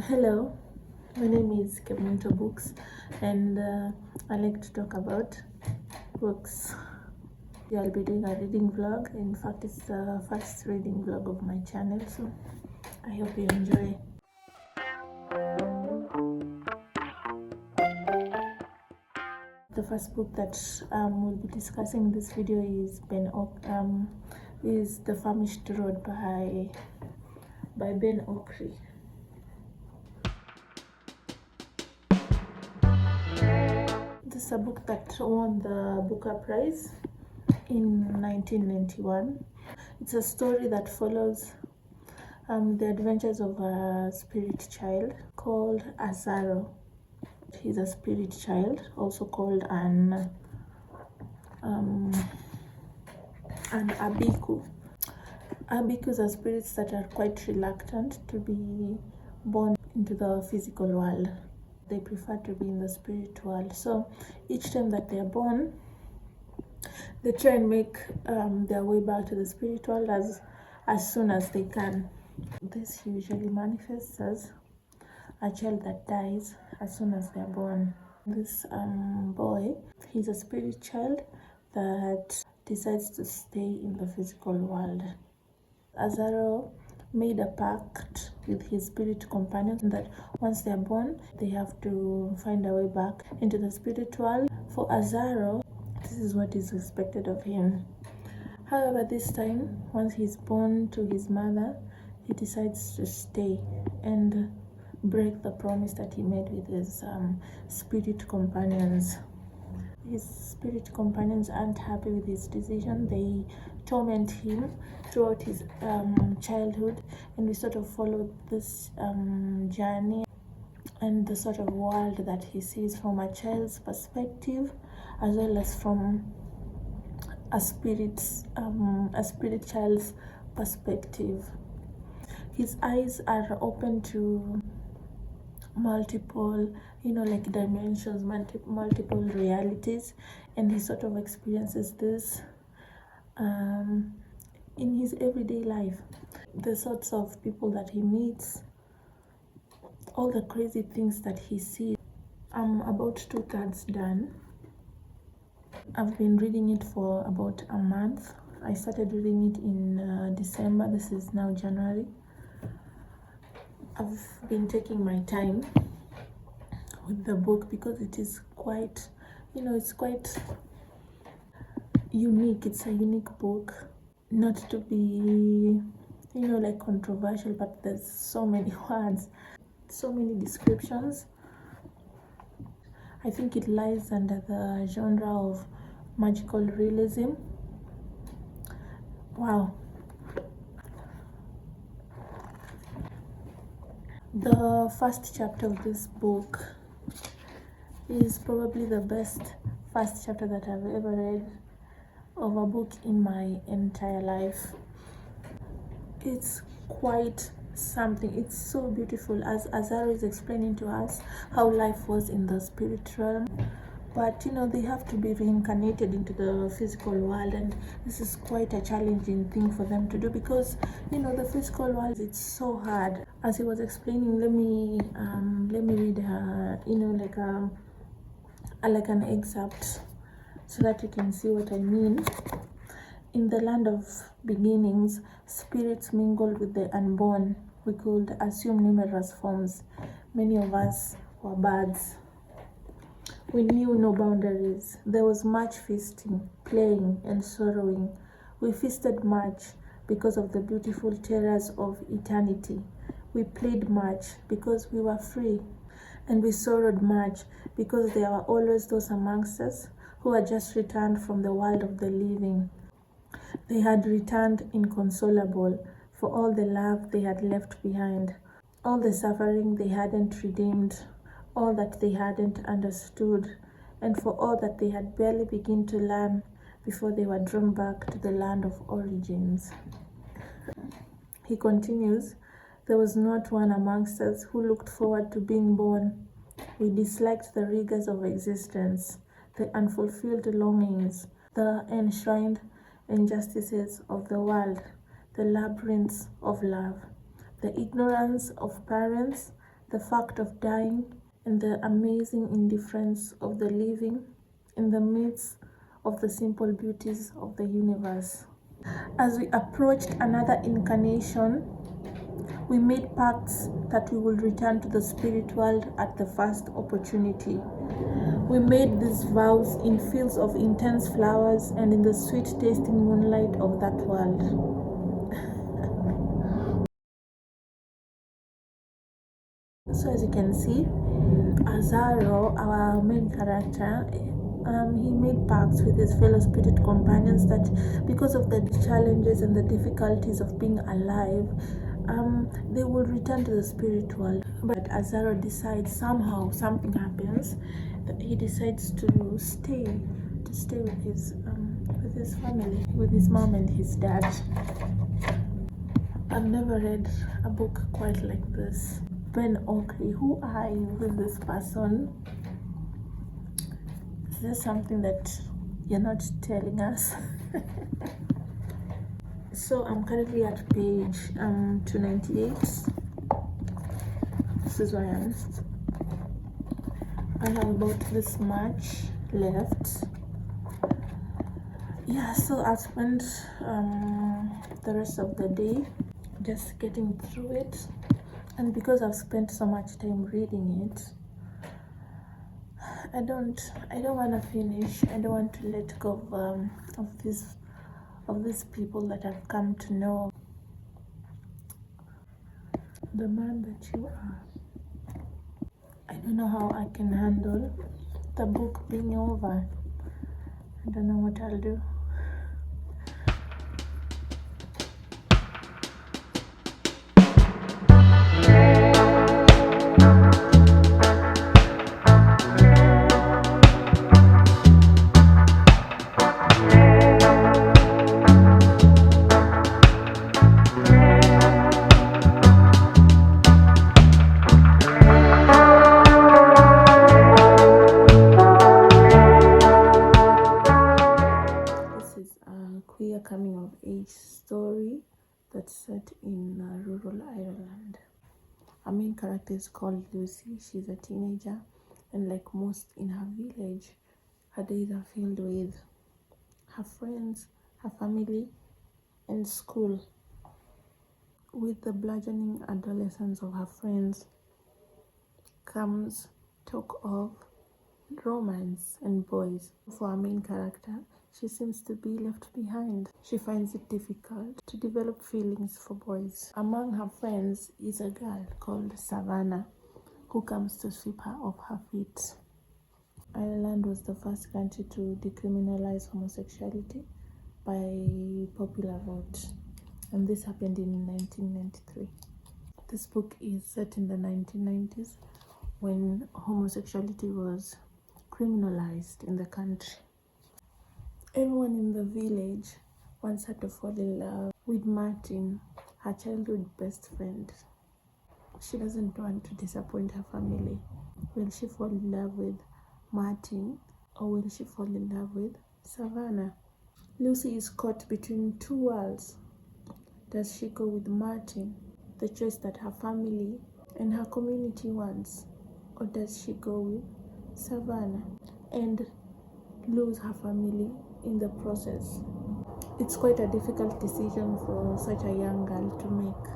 Hello, my name is Keminto Books, and I like to talk about books. I'll be doing a reading vlog. In fact, it's the first reading vlog of my channel, so I hope you enjoy. The first book that we'll be discussing in this video is The Famished Road by Ben Okri. This is a book that won the Booker Prize in 1991. It's a story that follows the adventures of a spirit child called Azaro. He's a spirit child, also called an Abiku. Abikus are spirits that are quite reluctant to be born into the physical world. They prefer to be in the spirit world. So each time that they are born, they try and make their way back to the spirit world as soon as they can. This usually manifests as a child that dies as soon as they're born. This boy, he's a spirit child that decides to stay in the physical world. Azaro made a pact with his spirit companions that once they're born, they have to find a way back into the spirit world. For Azaro, this is what is expected of him. However, this time, once he's born to his mother, he decides to stay and break the promise that he made with his spirit companions. His spirit companions aren't happy with his decision. They torment him throughout his childhood, and we sort of follow this journey and the sort of world that he sees from a child's perspective, as well as from a spirit child's perspective. His eyes are open to multiple, like dimensions, multiple realities, and he sort of experiences this in his everyday life. The sorts of people that he meets, all the crazy things that he sees. I'm about 2/3 done. I've been reading it for about a month. I started reading it in December. This is now January. I've been taking my time with the book because it is quite, it's quite unique. It's a unique book, not to be, like controversial, but there's so many words, so many descriptions. I think it lies under the genre of magical realism. Wow. The first chapter of this book is probably the best first chapter that I've ever read of a book in my entire life. It's quite something. It's so beautiful, as Azaro is explaining to us how life was in the spirit realm. But they have to be reincarnated into the physical world, and this is quite a challenging thing for them to do because the physical world, it's so hard. As he was explaining, let me read like an excerpt so that you can see what I mean. In the land of beginnings, spirits mingled with the unborn. We could assume numerous forms. Many of us were birds. We knew no boundaries. There was much feasting, playing, and sorrowing. We feasted much because of the beautiful terrors of eternity. We played much because we were free. And we sorrowed much because there were always those amongst us who had just returned from the world of the living. They had returned inconsolable for all the love they had left behind, all the suffering they hadn't redeemed, all that they hadn't understood, and for all that they had barely begun to learn before they were drawn back to the land of origins. He continues, there was not one amongst us who looked forward to being born. We disliked the rigors of existence, the unfulfilled longings, the enshrined injustices of the world, the labyrinths of love, the ignorance of parents, the fact of dying, and the amazing indifference of the living in the midst of the simple beauties of the universe. As we approached another incarnation, we made pacts that we would return to the spirit world at the first opportunity. We made these vows in fields of intense flowers and in the sweet tasting moonlight of that world. So as you can see, Azaro, our main character, he made pacts with his fellow spirit companions that because of the challenges and the difficulties of being alive, they will return to the spirit world. But Azaro decides, somehow something happens that he decides to stay with his family, with his mom and his dad. I've never read a book quite like this. Ben Okri, who are you? Who is this person? Is there something that you're not telling us? So I'm currently at page 298. This is where I am. I have about this much left. Yeah, so I spent the rest of the day just getting through it, and because I've spent so much time reading it, I don't want to finish. I don't want to let go of these people that I've come to know. The man that you are. I don't know how I can handle the book being over. I don't know what I'll do. Queer coming of age story that's set in rural Ireland. Our main character is called Lucy. She's a teenager, and like most in her village, her days are filled with her friends, her family, and school. With the burgeoning adolescence of her friends comes talk of romance and boys. For our main character, she seems to be left behind. She finds it difficult to develop feelings for boys. Among her friends is a girl called Savannah, who comes to sweep her off her feet. Ireland was the first country to decriminalize homosexuality by popular vote, and this happened in 1993. This book is set in the 1990s when homosexuality was criminalized in the country. Everyone in the village wants her to fall in love with Martin, her childhood best friend. She doesn't want to disappoint her family. Will she fall in love with Martin, or will she fall in love with Savannah? Lucy is caught between two worlds. Does she go with Martin, the choice that her family and her community wants, or does she go with Savannah and lose her family in the process? It's quite a difficult decision for such a young girl to make.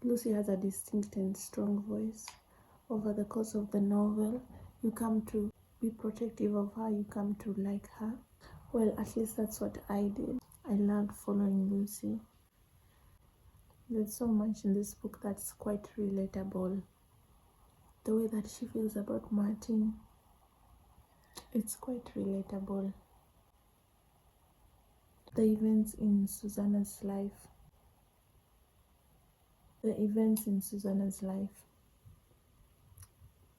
Lucy has a distinct and strong voice. Over the course of the novel, you come to be protective of her, you come to like her. Well, at least that's what I did. I loved following Lucy. There's so much in this book that's quite relatable. The way that she feels about Martin, it's quite relatable. The events in Susanna's life. The events in Susanna's life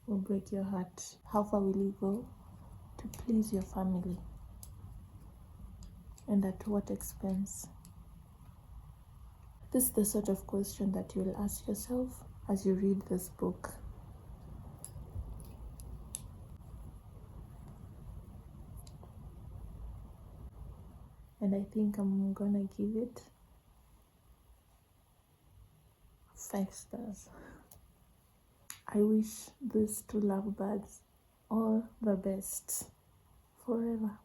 will break your heart. How far will you go to please your family? And at what expense? This is the sort of question that you'll ask yourself as you read this book. And I think I'm gonna give it 5 stars. I wish these 2 lovebirds all the best forever.